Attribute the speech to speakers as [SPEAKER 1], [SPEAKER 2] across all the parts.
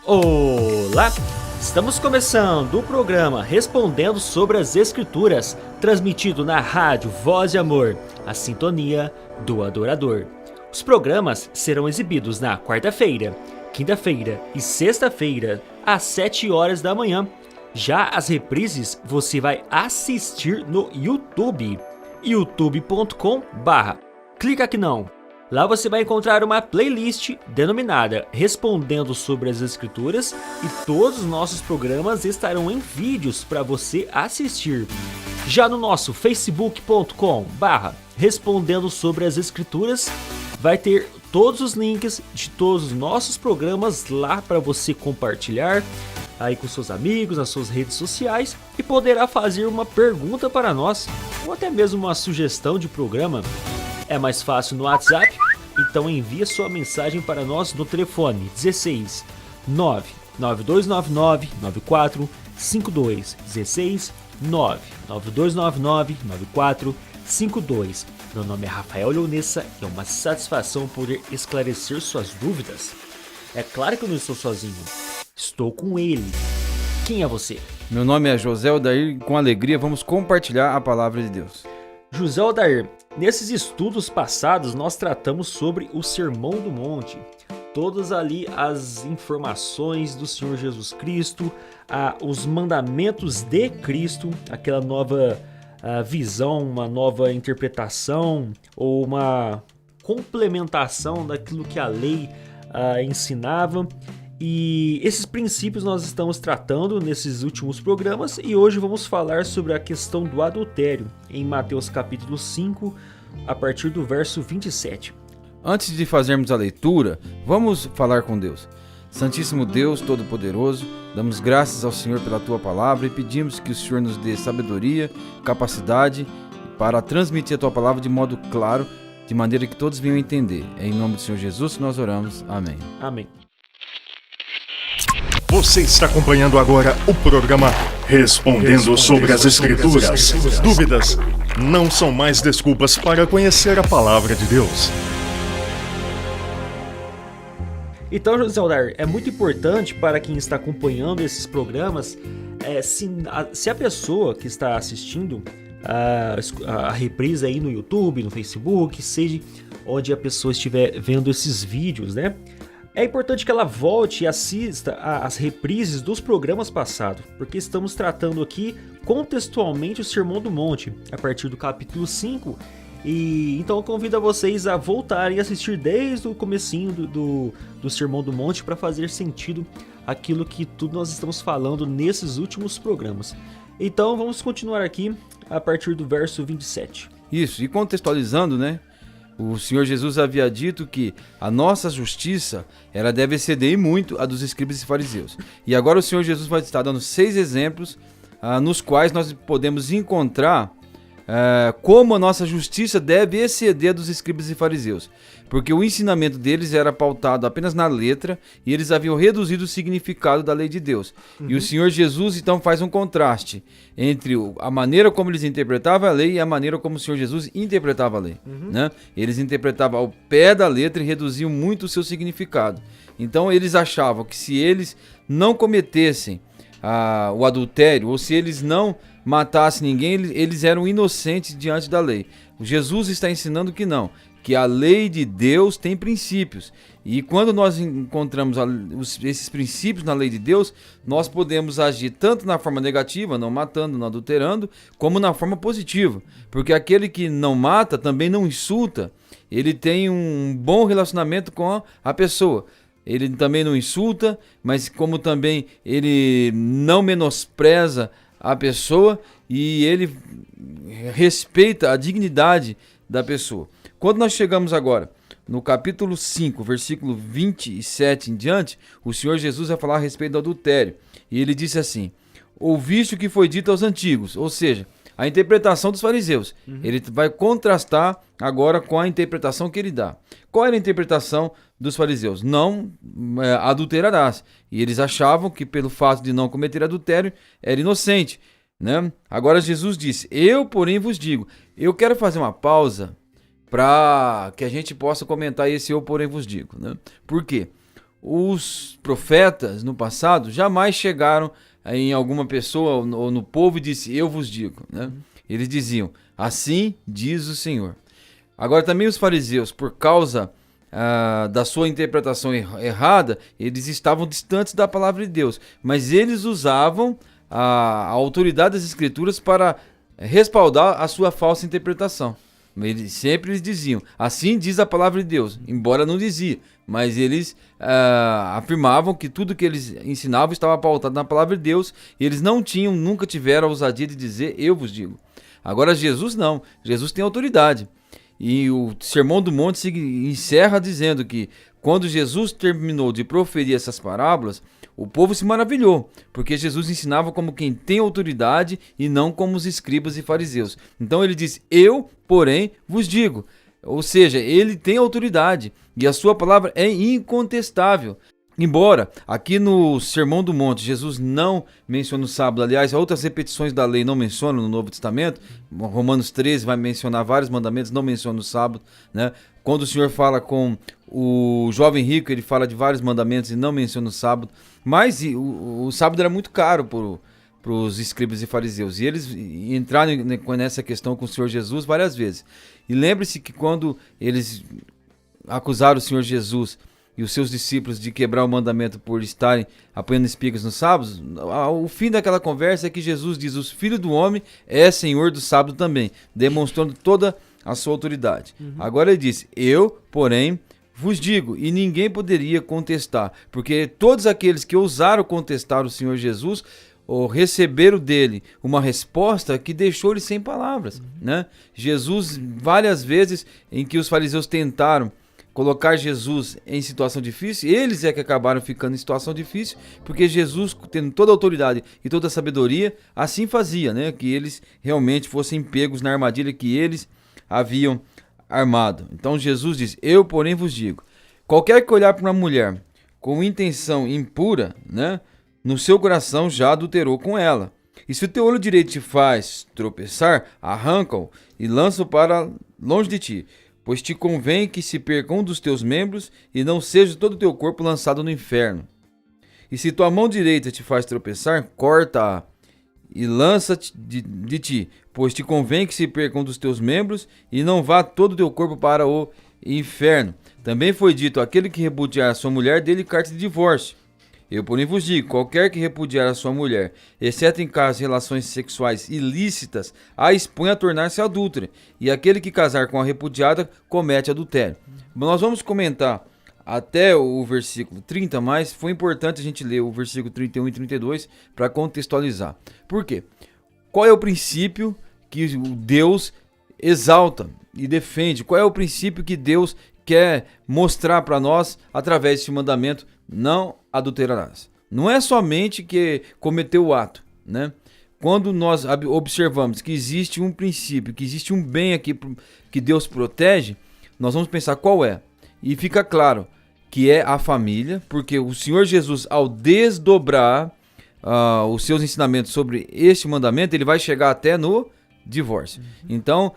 [SPEAKER 1] Olá! Estamos começando o programa Respondendo sobre as Escrituras, transmitido na rádio Voz de Amor, a sintonia do adorador. Os programas serão exibidos na quarta-feira, quinta-feira e sexta-feira, às 7 horas da manhã. Já as reprises você vai assistir no YouTube, youtube.com/clica aqui não. Lá você vai encontrar uma playlist denominada Respondendo sobre as Escrituras e todos os nossos programas estarão em vídeos para você assistir. Já no nosso facebook.com/Respondendo sobre as Escrituras vai ter todos os links de todos os nossos programas lá para você compartilhar aí com seus amigos, nas suas redes sociais e poderá fazer uma pergunta para nós ou até mesmo uma sugestão de programa. É mais fácil no WhatsApp, então envie sua mensagem para nós no telefone 16 99299 9452 16 99299 9452. Meu nome é Rafael Leonessa e é uma satisfação poder esclarecer suas dúvidas. É claro que eu não estou sozinho, estou com ele. Quem é você?
[SPEAKER 2] Meu nome é José Odair e com alegria vamos compartilhar a palavra de Deus.
[SPEAKER 1] José Odair, nesses estudos passados nós tratamos sobre o Sermão do Monte. Todas ali as informações do Senhor Jesus Cristo, os mandamentos de Cristo, aquela nova visão, uma nova interpretação ou uma complementação daquilo que a lei ensinava. E esses princípios nós estamos tratando nesses últimos programas e hoje vamos falar sobre a questão do adultério em Mateus capítulo 5, a partir do verso 27.
[SPEAKER 2] Antes de fazermos a leitura, vamos falar com Deus. Santíssimo Deus Todo-Poderoso, damos graças ao Senhor pela Tua palavra e pedimos que o Senhor nos dê sabedoria, capacidade para transmitir a Tua palavra de modo claro, de maneira que todos venham entender. É em nome do Senhor Jesus que nós oramos. Amém.
[SPEAKER 1] Amém.
[SPEAKER 3] Você está acompanhando agora o programa Respondendo sobre as Escrituras. Dúvidas não são mais desculpas para conhecer a palavra de Deus.
[SPEAKER 1] Então, José Odair, é muito importante para quem está acompanhando esses programas, se a pessoa que está assistindo a reprise aí no YouTube, no Facebook, seja onde a pessoa estiver vendo esses vídeos, né? É importante que ela volte e assista às reprises dos programas passados, porque estamos tratando aqui contextualmente o Sermão do Monte, a partir do capítulo 5, e então eu convido a vocês a voltarem a assistir desde o comecinho do Sermão do Monte para fazer sentido aquilo que tudo nós estamos falando nesses últimos programas. Então vamos continuar aqui a partir do verso 27.
[SPEAKER 2] Isso, e contextualizando, né? O Senhor Jesus havia dito que a nossa justiça ela deve exceder muito a dos escribas e fariseus. E agora o Senhor Jesus vai estar dando 6 exemplos nos quais nós podemos encontrar como a nossa justiça deve exceder a dos escribas e fariseus. Porque o ensinamento deles era pautado apenas na letra e eles haviam reduzido o significado da lei de Deus. Uhum. E o Senhor Jesus então faz um contraste entre a maneira como eles interpretavam a lei e a maneira como o Senhor Jesus interpretava a lei. Uhum. Né? Eles interpretavam ao pé da letra e reduziam muito o seu significado. Então eles achavam que se eles não cometessem o adultério, ou se eles não matassem ninguém, eles eram inocentes diante da lei. Jesus está ensinando que não, que a lei de Deus tem princípios. E quando nós encontramos esses princípios na lei de Deus, nós podemos agir tanto na forma negativa, não matando, não adulterando, como na forma positiva. Porque aquele que não mata também não insulta, ele tem um bom relacionamento com a pessoa. Ele também não insulta, mas como também ele não menospreza a pessoa e ele respeita a dignidade da pessoa. Quando nós chegamos agora no capítulo 5, versículo 27 em diante, o Senhor Jesus vai falar a respeito do adultério. E ele disse assim: ouviste o que foi dito aos antigos, ou seja, a interpretação dos fariseus. Uhum. Ele vai contrastar agora com a interpretação que ele dá. Qual era a interpretação dos fariseus? Não adulterarás. E eles achavam que pelo fato de não cometer adultério era inocente, né? Agora Jesus disse: eu porém vos digo. Eu quero fazer uma pausa para que a gente possa comentar esse eu porém vos digo, né? Por quê? os profetas no passado jamais chegaram em alguma pessoa ou no povo e disse, eu vos digo, né? Eles diziam, assim diz o Senhor. Agora também os fariseus, por causa da sua interpretação errada, eles estavam distantes da palavra de Deus, mas eles usavam a autoridade das Escrituras para respaldar a sua falsa interpretação. Eles sempre diziam, assim diz a palavra de Deus, embora não dizia, mas eles afirmavam que tudo que eles ensinavam estava pautado na palavra de Deus, e eles nunca tiveram a ousadia de dizer, eu vos digo. Agora Jesus não, Jesus tem autoridade. E o Sermão do Monte se encerra dizendo que quando Jesus terminou de proferir essas parábolas, o povo se maravilhou, porque Jesus ensinava como quem tem autoridade e não como os escribas e fariseus. Então ele diz, eu, porém, vos digo. Ou seja, ele tem autoridade e a sua palavra é incontestável. Embora aqui no Sermão do Monte Jesus não menciona o sábado, aliás, outras repetições da lei não mencionam no Novo Testamento, Romanos 13 vai mencionar vários mandamentos, não menciona o sábado, né? Quando o Senhor fala com o jovem rico, ele fala de vários mandamentos e não menciona o sábado, mas o sábado era muito caro para os escribas e fariseus, e eles entraram nessa questão com o Senhor Jesus várias vezes. E lembre-se que quando eles acusaram o Senhor Jesus e os seus discípulos de quebrar o mandamento por estarem apanhando espigas nos sábados, o fim daquela conversa é que Jesus diz, o Filho do Homem é Senhor do sábado também, demonstrando toda a sua autoridade. Agora ele diz, eu, porém, vos digo, e ninguém poderia contestar, porque todos aqueles que ousaram contestar o Senhor Jesus, ou receberam dele uma resposta que deixou-lhe sem palavras, né? Jesus, várias vezes em que os fariseus tentaram colocar Jesus em situação difícil, eles é que acabaram ficando em situação difícil, porque Jesus, tendo toda a autoridade e toda a sabedoria, assim fazia, né? Que eles realmente fossem pegos na armadilha que eles haviam armado. Então Jesus diz, eu porém vos digo, qualquer que olhar para uma mulher com intenção impura, né? No seu coração já adulterou com ela. E se o teu olho direito te faz tropeçar, arranca-o e lança-o para longe de ti. Pois te convém que se perca um dos teus membros e não seja todo o teu corpo lançado no inferno. E se tua mão direita te faz tropeçar, corta-a e lança-te de ti. Pois te convém que se perca um dos teus membros e não vá todo o teu corpo para o inferno. Também foi dito, aquele que repudiar a sua mulher, dele carta de divórcio. Eu, porém, vos digo, qualquer que repudiar a sua mulher, exceto em caso de relações sexuais ilícitas, a expõe a tornar-se adúltera, e aquele que casar com a repudiada comete adultério. Nós vamos comentar até o versículo 30, mas foi importante a gente ler o versículo 31 e 32 para contextualizar. Por quê? Qual é o princípio que Deus exalta e defende? Qual é o princípio que Deus quer mostrar para nós através desse mandamento? Não adulterarás. Não é somente que cometeu o ato, né? Quando nós observamos que existe um princípio, que existe um bem aqui que Deus protege, nós vamos pensar qual é. E fica claro que é a família, porque o Senhor Jesus, ao desdobrar os seus ensinamentos sobre este mandamento, ele vai chegar até no divórcio. Então,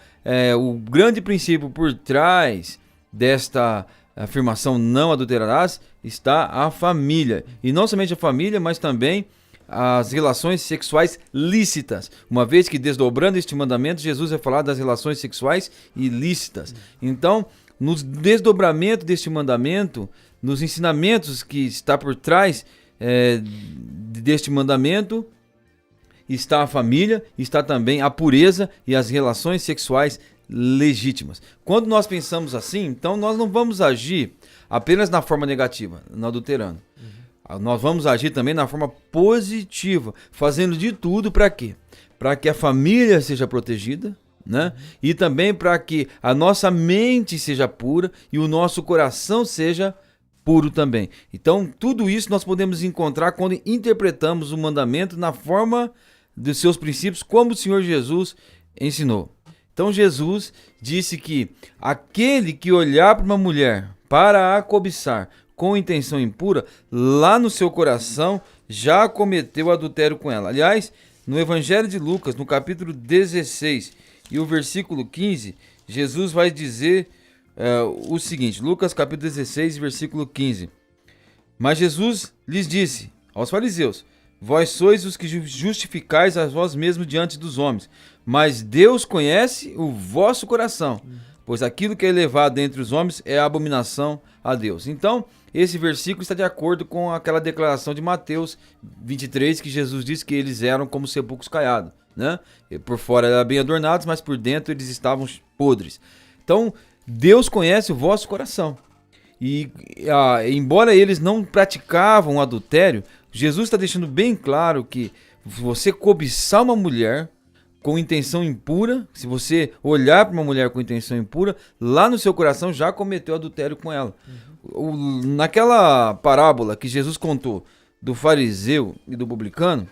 [SPEAKER 2] o grande princípio por trás desta afirmação não adulterarás está a família. E não somente a família, mas também as relações sexuais lícitas. Uma vez que desdobrando este mandamento, Jesus vai falar das relações sexuais ilícitas. Então, no desdobramento deste mandamento, nos ensinamentos que está por trás deste mandamento, está a família, está também a pureza e as relações sexuais legítimas. Quando nós pensamos assim, então nós não vamos agir apenas na forma negativa, no adulterando. Nós vamos agir também na forma positiva, fazendo de tudo para quê? Para que a família seja protegida, né? E também para que a nossa mente seja pura e o nosso coração seja puro também. Então, tudo isso nós podemos encontrar quando interpretamos o mandamento na forma dos seus princípios, como o Senhor Jesus ensinou. Então Jesus disse que aquele que olhar para uma mulher para a cobiçar com intenção impura, lá no seu coração já cometeu adultério com ela. Aliás, no Evangelho de Lucas, no capítulo 16 e o versículo 15, Jesus vai dizer o seguinte, Lucas capítulo 16, versículo 15. Mas Jesus lhes disse aos fariseus: vós sois os que justificais a vós mesmos diante dos homens, mas Deus conhece o vosso coração, pois aquilo que é elevado entre os homens é abominação a Deus. Então, esse versículo está de acordo com aquela declaração de Mateus 23, que Jesus disse que eles eram como sepulcros caiados, né? Por fora eram bem adornados, mas por dentro eles estavam podres. Então, Deus conhece o vosso coração. E embora eles não praticavam o adultério, Jesus está deixando bem claro que você cobiçar uma mulher com intenção impura, se você olhar para uma mulher com intenção impura, lá no seu coração já cometeu adultério com ela. Naquela parábola que Jesus contou do fariseu e do publicano,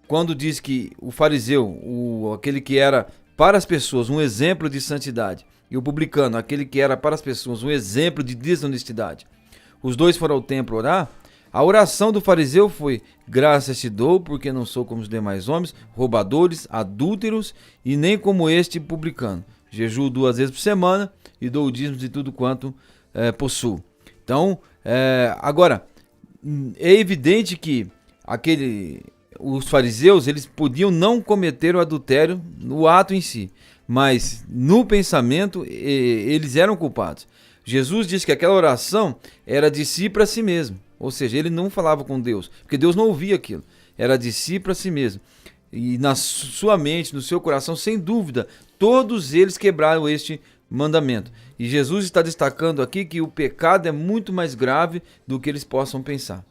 [SPEAKER 2] quando diz que o fariseu, aquele que era para as pessoas um exemplo de santidade, e o publicano, aquele que era para as pessoas um exemplo de desonestidade, os dois foram ao templo orar. A oração do fariseu foi: graças te dou, porque não sou como os demais homens, roubadores, adúlteros, e nem como este publicano. Jejuo 2 vezes por semana e dou o dízimo de tudo quanto possuo. Então, agora, é evidente que os fariseus, eles podiam não cometer o adultério no ato em si, mas no pensamento eles eram culpados. Jesus disse que aquela oração era de si para si mesmo. Ou seja, ele não falava com Deus, porque Deus não ouvia aquilo. Era de si para si mesmo. E na sua mente, no seu coração, sem dúvida, todos eles quebraram este mandamento. E Jesus está destacando aqui que o pecado é muito mais grave do que eles possam pensar.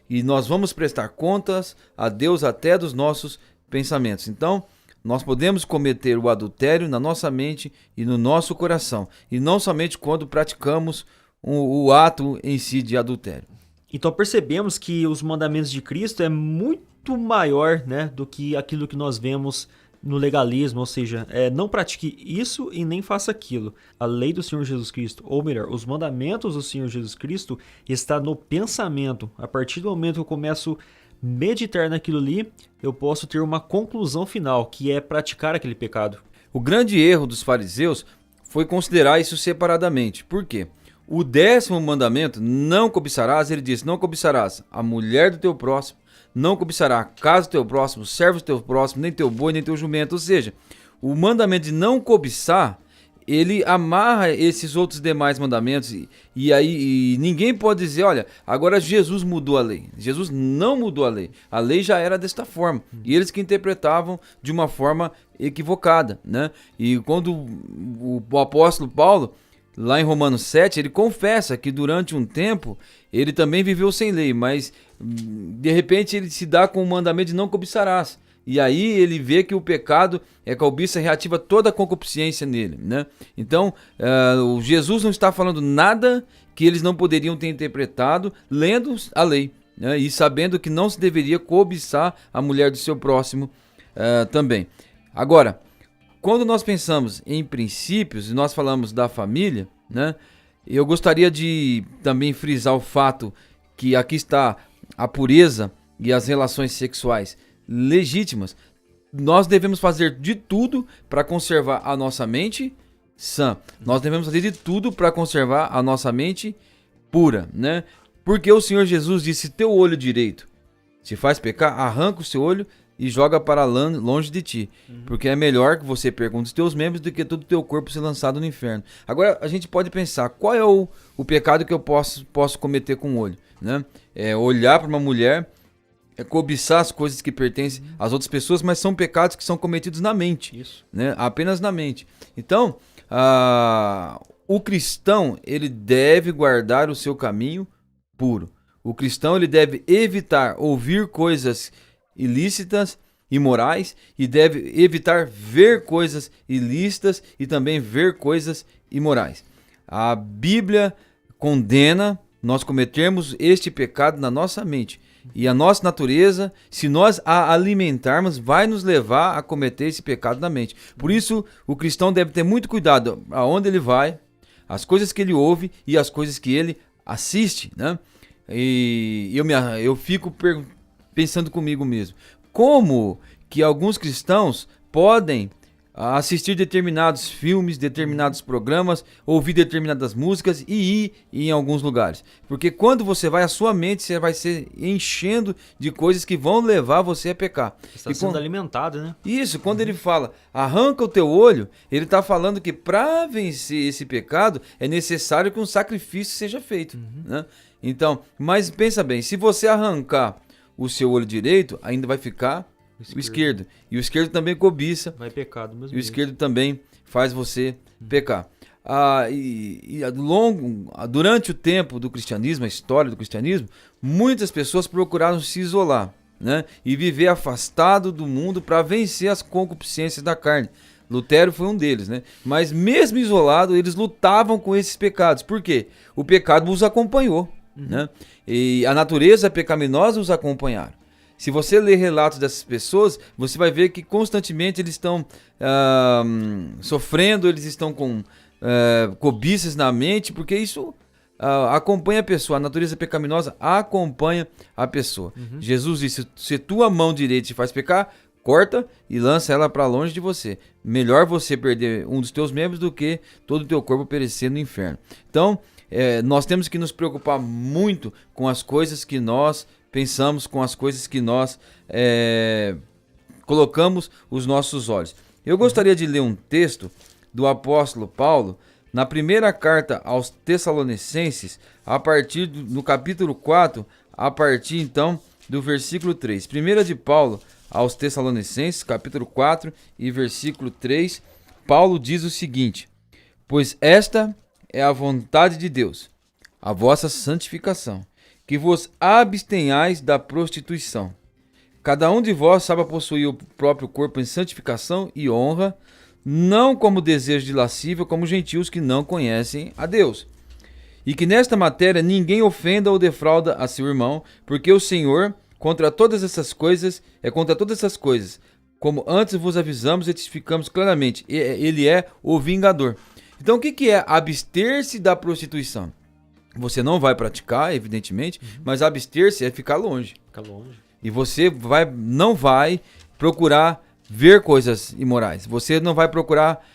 [SPEAKER 2] E nós vamos prestar contas a Deus até dos nossos pensamentos. Então, nós podemos cometer o adultério na nossa mente e no nosso coração. E não somente quando praticamos o ato em si de adultério.
[SPEAKER 1] Então percebemos que os mandamentos de Cristo é muito maior, né, do que aquilo que nós vemos no legalismo, ou seja, não pratique isso e nem faça aquilo. A lei do Senhor Jesus Cristo, ou melhor, os mandamentos do Senhor Jesus Cristo está no pensamento. A partir do momento que eu começo a meditar naquilo ali, eu posso ter uma conclusão final, que é praticar aquele pecado.
[SPEAKER 2] O grande erro dos fariseus foi considerar isso separadamente. Por quê? O 10º mandamento, não cobiçarás, ele diz: não cobiçarás a mulher do teu próximo, não cobiçará a casa do teu próximo, o servo do teu próximo, nem teu boi, nem teu jumento. Ou seja, o mandamento de não cobiçar, ele amarra esses outros demais mandamentos e ninguém pode dizer: olha, agora Jesus mudou a lei. Jesus não mudou a lei. A lei já era desta forma. E eles que interpretavam de uma forma equivocada, né? E quando o apóstolo Paulo, lá em Romanos 7, ele confessa que durante um tempo ele também viveu sem lei, mas de repente ele se dá com o mandamento de não cobiçarás. E aí ele vê que o pecado é cobiça reativa toda a concupiscência nele, né? Então, Jesus não está falando nada que eles não poderiam ter interpretado lendo a lei, né? E sabendo que não se deveria cobiçar a mulher do seu próximo também. Agora, quando nós pensamos em princípios e nós falamos da família, né, eu gostaria de também frisar o fato que aqui está a pureza e as relações sexuais legítimas. Nós devemos fazer de tudo para conservar a nossa mente sã. Nós devemos fazer de tudo para conservar a nossa mente pura, né? Porque o Senhor Jesus disse: teu olho direito te faz pecar, arranca o seu olho e joga para longe de ti, porque é melhor que você perca um dos teus membros do que todo o teu corpo ser lançado no inferno. Agora a gente pode pensar: qual é o pecado que eu posso cometer com o olho, né? É olhar para uma mulher, é cobiçar as coisas que pertencem às outras pessoas, mas são pecados que são cometidos na mente. Isso. Né? Apenas na mente. Então, o cristão, ele deve guardar o seu caminho puro. O cristão, ele deve evitar ouvir coisas ilícitas, imorais, e deve evitar ver coisas ilícitas e também ver coisas imorais. A Bíblia condena nós cometermos este pecado na nossa mente. E a nossa natureza, se nós a alimentarmos, vai nos levar a cometer esse pecado na mente. Por isso, o cristão deve ter muito cuidado aonde ele vai, as coisas que ele ouve e as coisas que ele assiste, né? E eu fico pensando comigo mesmo: como que alguns cristãos podem assistir determinados filmes, determinados programas, ouvir determinadas músicas e ir em alguns lugares. Porque quando você vai, a sua mente você vai se enchendo de coisas que vão levar você a pecar.
[SPEAKER 1] Está sendo alimentado, né?
[SPEAKER 2] Isso, quando ele fala, arranca o teu olho, ele está falando que para vencer esse pecado é necessário que um sacrifício seja feito. Né? Então, mas pensa bem, se você arrancar o seu olho direito, ainda vai ficar o esquerdo. E o esquerdo também cobiça.
[SPEAKER 1] Vai pecar do mesmo
[SPEAKER 2] E o esquerdo também faz você pecar. Durante o tempo do cristianismo, a história do cristianismo, muitas pessoas procuraram se isolar, né? E viver afastado do mundo para vencer as concupiscências da carne. Lutero foi um deles, né? Mas mesmo isolado, eles lutavam com esses pecados. Por quê? O pecado os acompanhou, né? E a natureza pecaminosa os acompanharam. Se você ler relatos dessas pessoas, você vai ver que constantemente eles estão sofrendo, eles estão com cobiças na mente, porque isso acompanha a pessoa. A natureza pecaminosa acompanha a pessoa. Jesus disse, se tua mão direita te faz pecar, corta e lança ela para longe de você. Melhor você perder um dos teus membros do que todo o teu corpo perecer no inferno. Então, nós temos que nos preocupar muito com as coisas que nós pensamos, com as coisas que nós colocamos os nossos olhos. Eu gostaria de ler um texto do apóstolo Paulo, na primeira carta aos Tessalonicenses, a partir do capítulo 4, a partir então do versículo 3. Primeira de Paulo aos Tessalonicenses, capítulo 4 e versículo 3, Paulo diz o seguinte: pois esta é a vontade de Deus, a vossa santificação, que vos abstenhais da prostituição. Cada um de vós saiba possuir o próprio corpo em santificação e honra, não como desejo de lascívia, como gentios que não conhecem a Deus. E que nesta matéria ninguém ofenda ou defrauda a seu irmão, porque o Senhor, contra todas essas coisas, como antes vos avisamos e testificamos claramente, ele é o vingador. Então o que é abster-se da prostituição? Você não vai praticar, evidentemente, mas abster-se é ficar longe.
[SPEAKER 1] Ficar longe.
[SPEAKER 2] E você não vai procurar ver coisas imorais. Você não vai procurar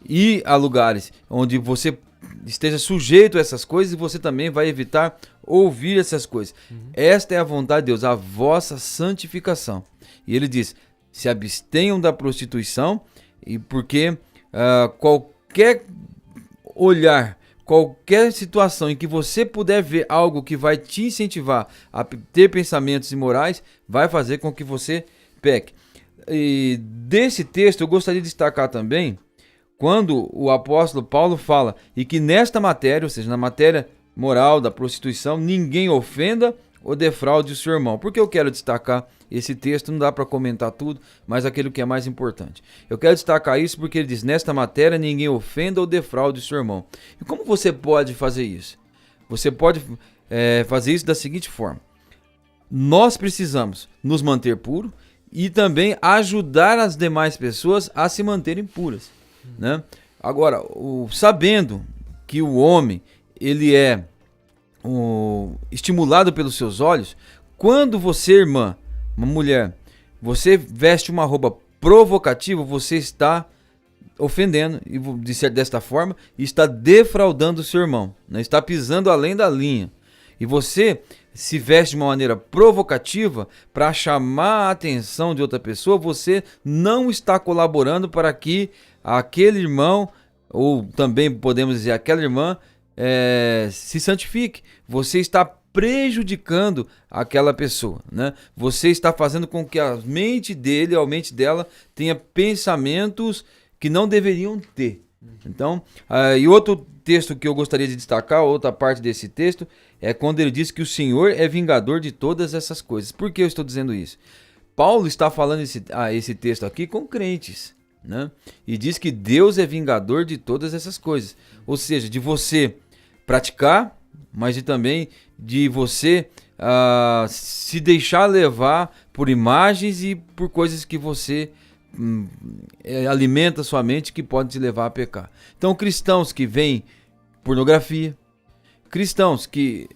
[SPEAKER 2] ir a lugares onde você esteja sujeito a essas coisas, e você também vai evitar ouvir essas coisas. Esta é a vontade de Deus, a vossa santificação. E ele diz, se abstenham da prostituição, e porque qualquer olhar, qualquer situação em que você puder ver algo que vai te incentivar a ter pensamentos imorais, vai fazer com que você peque. E desse texto eu gostaria de destacar também quando o apóstolo Paulo fala e que nesta matéria, ou seja, na matéria moral da prostituição, ninguém ofenda ou defraude o seu irmão. Por que eu quero destacar esse texto? Não dá para comentar tudo, mas aquilo que é mais importante. Eu quero destacar isso porque ele diz, nesta matéria ninguém ofenda ou defraude o seu irmão. E como você pode fazer isso? Você pode fazer isso da seguinte forma. Nós precisamos nos manter puros e também ajudar as demais pessoas a se manterem puras, né? Agora, sabendo que o homem ele é estimulado pelos seus olhos, quando você, irmã, uma mulher, você veste uma roupa provocativa, você está ofendendo, e desta forma, está defraudando o seu irmão, né? Está pisando além da linha. E você se veste de uma maneira provocativa para chamar a atenção de outra pessoa, você não está colaborando para que aquele irmão, ou também podemos dizer aquela irmã, se santifique. Você está prejudicando aquela pessoa, né? Você está fazendo com que a mente dele, a mente dela, tenha pensamentos que não deveriam ter. Então, e outro texto que eu gostaria de destacar, outra parte desse texto, é quando ele diz que o Senhor é vingador de todas essas coisas. Por que eu estou dizendo isso? Paulo está falando esse texto aqui com crentes, né? E diz que Deus é vingador de todas essas coisas. Ou seja, de você praticar, mas também de você se deixar levar por imagens e por coisas que você alimenta sua mente, que pode te levar a pecar. Então, cristãos que veem pornografia, cristãos que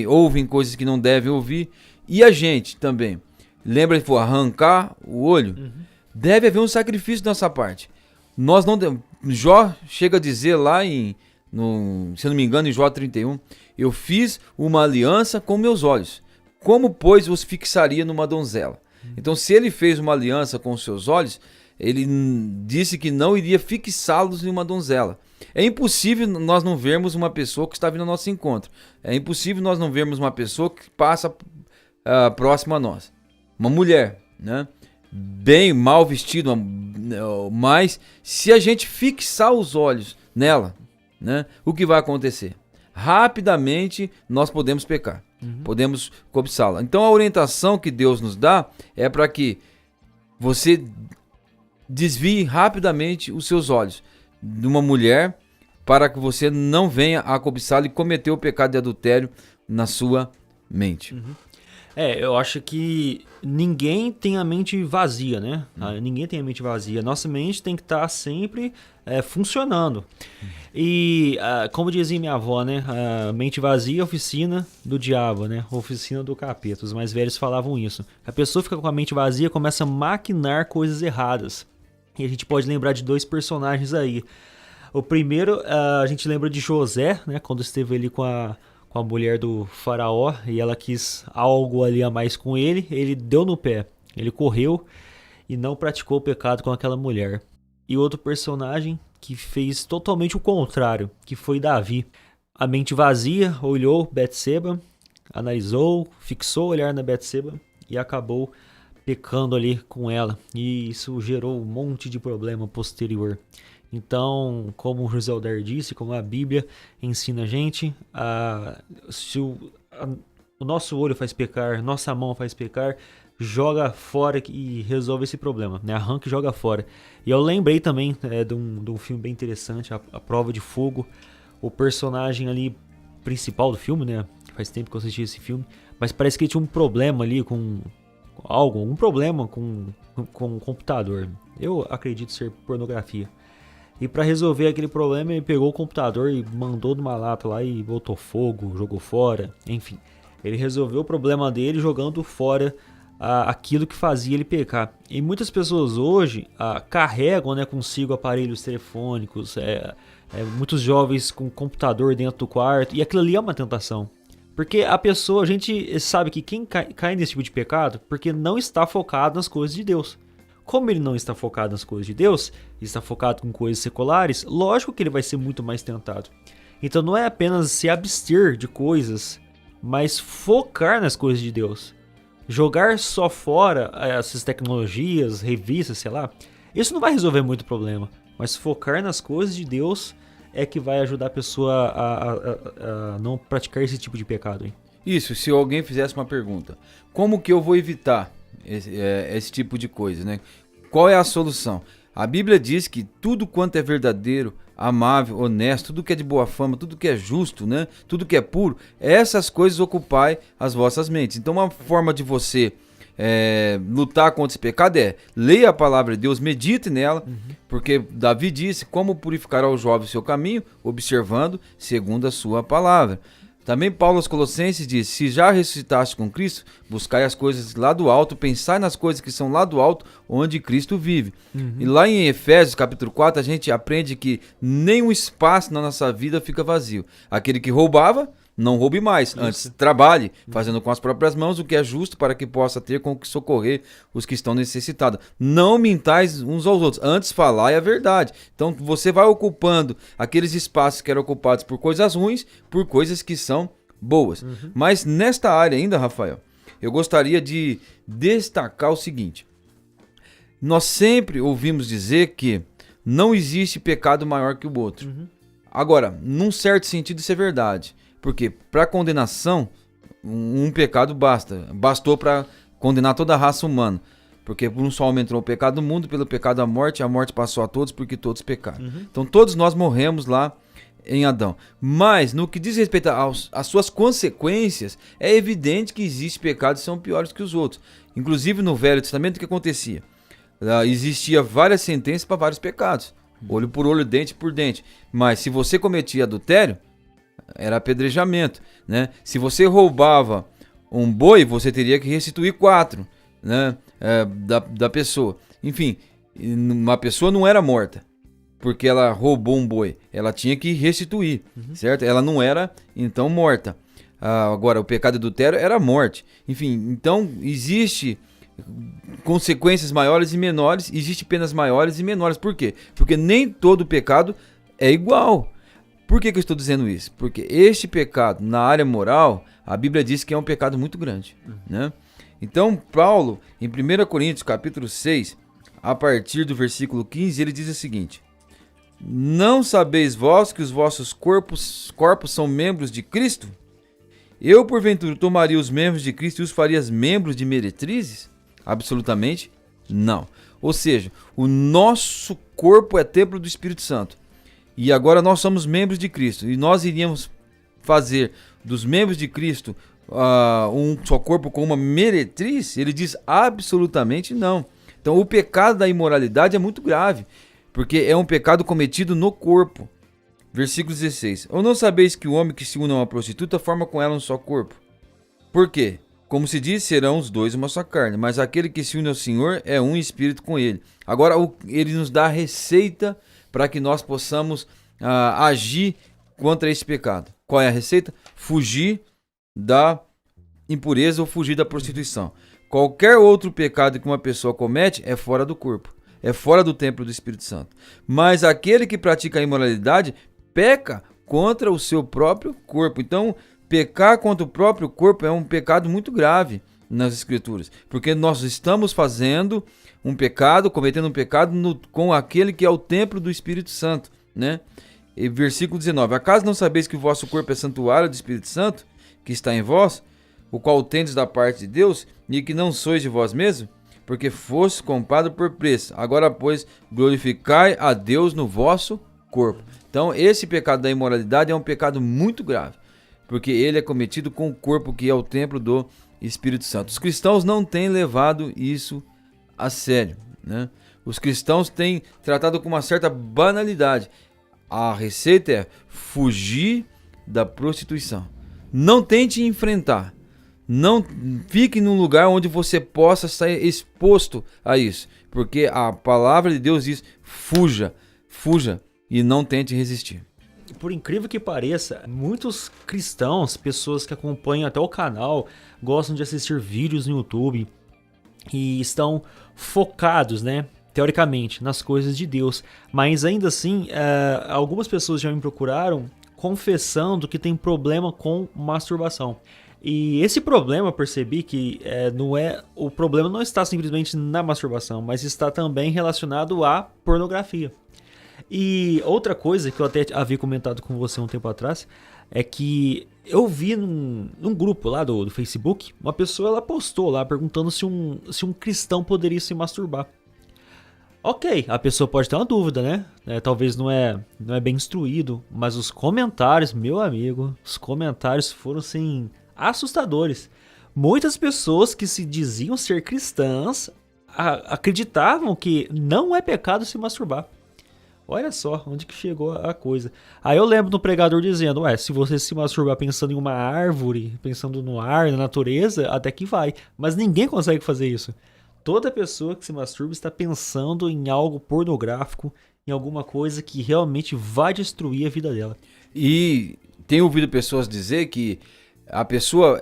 [SPEAKER 2] ouvem coisas que não devem ouvir, e a gente também, lembra de arrancar o olho? deve haver um sacrifício da nossa parte. Nós não Jó chega a dizer lá se eu não me engano, em Jó 31, eu fiz uma aliança com meus olhos. Como, pois, os fixaria numa donzela? Então, se ele fez uma aliança com os seus olhos, ele disse que não iria fixá-los em uma donzela. É impossível nós não vermos uma pessoa que está vindo ao nosso encontro. É impossível nós não vermos uma pessoa que passa próxima a nós. Uma mulher, né? Bem, mal vestida, mas se a gente fixar os olhos nela, né? O que vai acontecer? Rapidamente nós podemos pecar. Podemos cobiçá-la. Então a orientação que Deus nos dá é para que você desvie rapidamente os seus olhos de uma mulher, para que você não venha a cobiçá-la e cometer o pecado de adultério na sua mente.
[SPEAKER 1] Eu acho que ninguém tem a mente vazia, né? Ninguém tem a mente vazia. Nossa mente tem que estar sempre funcionando. E, como dizia minha avó, né? A mente vazia é oficina do diabo, né? Oficina do capeta. Os mais velhos falavam isso. A pessoa fica com a mente vazia, começa a maquinar coisas erradas. E a gente pode lembrar de 2 personagens aí. O primeiro, a gente lembra de José, né? Quando esteve ali com a mulher do faraó e ela quis algo ali a mais com ele, ele deu no pé, ele correu e não praticou o pecado com aquela mulher. E outro personagem que fez totalmente o contrário, que foi Davi. A mente vazia, olhou Betseba, analisou, fixou o olhar na Betseba e acabou pecando ali com ela. E isso gerou um monte de problema posterior. Então, como o José Aldair disse, como a Bíblia ensina a gente, se o nosso olho faz pecar, nossa mão faz pecar, joga fora e resolve esse problema, né? Arranca e joga fora. E eu lembrei também de um filme bem interessante, a Prova de Fogo. O personagem ali principal do filme, né? Faz tempo que eu assisti esse filme, mas parece que ele tinha um problema ali com um problema com o computador. Eu acredito ser pornografia. E para resolver aquele problema, ele pegou o computador e mandou numa lata lá e botou fogo, jogou fora, enfim. Ele resolveu o problema dele jogando fora aquilo que fazia ele pecar. E muitas pessoas hoje carregam, né, consigo aparelhos telefônicos, muitos jovens com computador dentro do quarto, e aquilo ali é uma tentação. Porque a gente sabe que quem cai nesse tipo de pecado, porque não está focado nas coisas de Deus. Como ele não está focado nas coisas de Deus, está focado com coisas seculares, lógico que ele vai ser muito mais tentado. Então não é apenas se abster de coisas, mas focar nas coisas de Deus. Jogar só fora essas tecnologias, revistas, sei lá, isso não vai resolver muito problema. Mas focar nas coisas de Deus é que vai ajudar a pessoa a não praticar esse tipo de pecado. Hein?
[SPEAKER 2] Isso, se alguém fizesse uma pergunta, como que eu vou evitar esse tipo de coisa, né? Qual é a solução? A Bíblia diz que tudo quanto é verdadeiro, amável, honesto, tudo que é de boa fama, tudo que é justo, né? Tudo que é puro, essas coisas ocupai as vossas mentes. Então uma forma de você lutar contra esse pecado leia a palavra de Deus, medite nela, porque Davi disse, como purificará o jovem o seu caminho, observando segundo a sua palavra. Também Paulo aos Colossenses diz, se já ressuscitaste com Cristo, buscai as coisas lá do alto, pensai nas coisas que são lá do alto, onde Cristo vive. E lá em Efésios capítulo 4, a gente aprende que nenhum espaço na nossa vida fica vazio. Aquele que roubava, não roube mais. Isso. Antes, trabalhe, fazendo com as próprias mãos o que é justo para que possa ter com que socorrer os que estão necessitados. Não mintais uns aos outros, antes falai a verdade. Então você vai ocupando aqueles espaços que eram ocupados por coisas ruins, por coisas que são boas. Mas nesta área ainda, Rafael, eu gostaria de destacar o seguinte. Nós sempre ouvimos dizer que não existe pecado maior que o outro. Agora, num certo sentido isso é verdade. Porque para condenação, um pecado bastou para condenar toda a raça humana. Porque por um só homem entrou o pecado no mundo, pelo pecado a morte passou a todos porque todos pecaram. Então todos nós morremos lá em Adão. Mas no que diz respeito às suas consequências, é evidente que existem pecados que são piores que os outros. Inclusive no Velho Testamento o que acontecia? Existia várias sentenças para vários pecados. Olho por olho, dente por dente. Mas se você cometia adultério, era apedrejamento, né? Se você roubava um boi, você teria que restituir 4, né? Da pessoa. Enfim, uma pessoa não era morta porque ela roubou um boi. Ela tinha que restituir, certo? Ela não era, então, morta. Agora, o pecado de adultério era a morte. Enfim, então, existe consequências maiores e menores, existe penas maiores e menores. Por quê? Porque nem todo pecado é igual. Por que eu estou dizendo isso? Porque este pecado, na área moral, a Bíblia diz que é um pecado muito grande, né? Então, Paulo, em 1 Coríntios, capítulo 6, a partir do versículo 15, ele diz o seguinte: não sabeis vós que os vossos corpos são membros de Cristo? Eu, porventura, tomaria os membros de Cristo e os faria membros de meretrizes? Absolutamente não. Ou seja, o nosso corpo é templo do Espírito Santo. E agora nós somos membros de Cristo. E nós iríamos fazer dos membros de Cristo um só corpo com uma meretriz? Ele diz absolutamente não. Então o pecado da imoralidade é muito grave, porque é um pecado cometido no corpo. Versículo 16. Ou não sabeis que o homem que se une a uma prostituta forma com ela um só corpo? Por quê? Como se diz, serão os dois uma só carne, mas aquele que se une ao Senhor é um espírito com ele. Agora ele nos dá a receita para que nós possamos agir contra esse pecado. Qual é a receita? Fugir da impureza ou fugir da prostituição. Qualquer outro pecado que uma pessoa comete é fora do corpo, é fora do templo do Espírito Santo. Mas aquele que pratica a imoralidade peca contra o seu próprio corpo. Então, pecar contra o próprio corpo é um pecado muito grave nas Escrituras, porque nós estamos fazendo um pecado, cometendo um pecado com aquele que é o templo do Espírito Santo, né? E versículo 19: acaso não sabeis que o vosso corpo é santuário do Espírito Santo, que está em vós, o qual tendes da parte de Deus, e que não sois de vós mesmos? Porque foste comprado por preço. Agora, pois, glorificai a Deus no vosso corpo. Então, esse pecado da imoralidade é um pecado muito grave, porque ele é cometido com o corpo que é o templo do Espírito Santo. Os cristãos não têm levado isso a sério, né? Os cristãos têm tratado com uma certa banalidade. A receita é fugir da prostituição. Não tente enfrentar. Não fique num lugar onde você possa sair exposto a isso, porque a palavra de Deus diz: fuja e não tente resistir.
[SPEAKER 1] Por incrível que pareça, muitos cristãos, pessoas que acompanham até o canal, gostam de assistir vídeos no YouTube e estão focados, né, teoricamente, nas coisas de Deus. Mas ainda assim, algumas pessoas já me procuraram confessando que tem problema com masturbação. E esse problema, eu percebi que o problema não está simplesmente na masturbação, mas está também relacionado à pornografia. E outra coisa que eu até havia comentado com você um tempo atrás é que eu vi num grupo lá do Facebook, uma pessoa ela postou lá perguntando se um cristão poderia se masturbar. Ok, a pessoa pode ter uma dúvida, né? Talvez não é bem instruído, mas os comentários, meu amigo, os comentários foram assim assustadores. Muitas pessoas que se diziam ser cristãs acreditavam que não é pecado se masturbar. Olha só onde que chegou a coisa. Aí eu lembro do pregador dizendo: se você se masturbar pensando em uma árvore, pensando no ar, na natureza, até que vai. Mas ninguém consegue fazer isso. Toda pessoa que se masturba está pensando em algo pornográfico, em alguma coisa que realmente vai destruir a vida dela.
[SPEAKER 2] E tenho ouvido pessoas dizer que a pessoa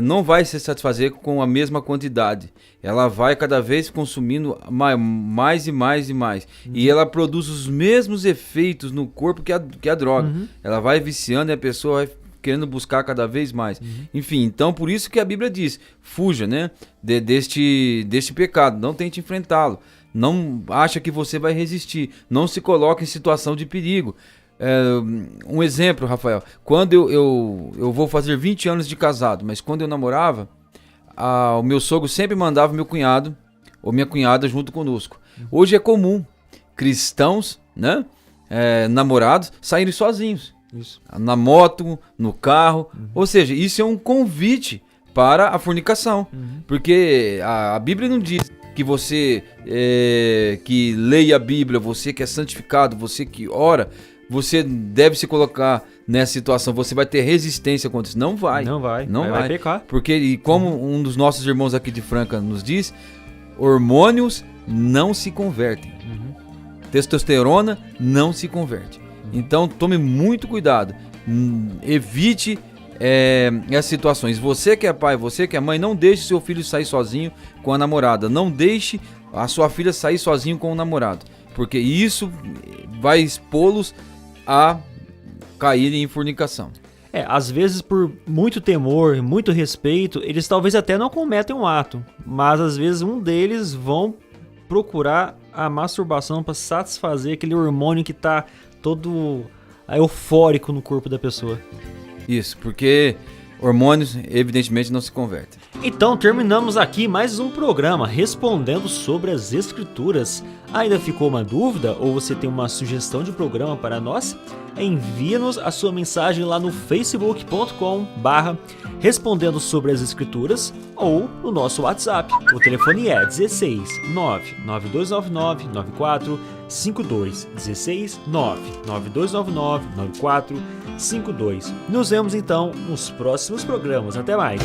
[SPEAKER 2] não vai se satisfazer com a mesma quantidade. Ela vai cada vez consumindo mais e mais e mais. E ela produz os mesmos efeitos no corpo que a droga. Ela vai viciando e a pessoa vai querendo buscar cada vez mais. Enfim, então por isso que a Bíblia diz: fuja, né, deste pecado, não tente enfrentá-lo. Não acha que você vai resistir. Não se coloque em situação de perigo. Um exemplo, Rafael, quando eu vou fazer 20 anos de casado, mas quando eu namorava, o meu sogro sempre mandava meu cunhado ou minha cunhada junto conosco. Hoje é comum cristãos, né, namorados, saírem sozinhos. Isso. Na moto, no carro. Ou seja, isso é um convite para a fornicação. Porque a Bíblia não diz que você que leia a Bíblia, você que é santificado, você que ora, você deve se colocar nessa situação, você vai ter resistência contra isso. Não vai.
[SPEAKER 1] Vai pecar.
[SPEAKER 2] Porque, e como um dos nossos irmãos aqui de Franca nos diz, hormônios não se convertem. Testosterona não se converte. Então tome muito cuidado. Evite essas situações. Você que é pai, você que é mãe, não deixe seu filho sair sozinho com a namorada. Não deixe a sua filha sair sozinho com o namorado. Porque isso vai expô-los a caírem em fornicação.
[SPEAKER 1] Às vezes por muito temor, muito respeito, eles talvez até não cometem um ato. Mas às vezes um deles vão procurar a masturbação para satisfazer aquele hormônio que tá todo eufórico no corpo da pessoa.
[SPEAKER 2] Isso, porque hormônios evidentemente não se convertem.
[SPEAKER 1] Então terminamos aqui mais um programa respondendo sobre as escrituras. Ainda ficou uma dúvida ou você tem uma sugestão de programa para nós? Envie-nos a sua mensagem lá no facebook.com/respondendo sobre as escrituras ou no nosso WhatsApp. O telefone é 16 99299 9452 16 99299 9452. Nos vemos então nos próximos programas. Até mais!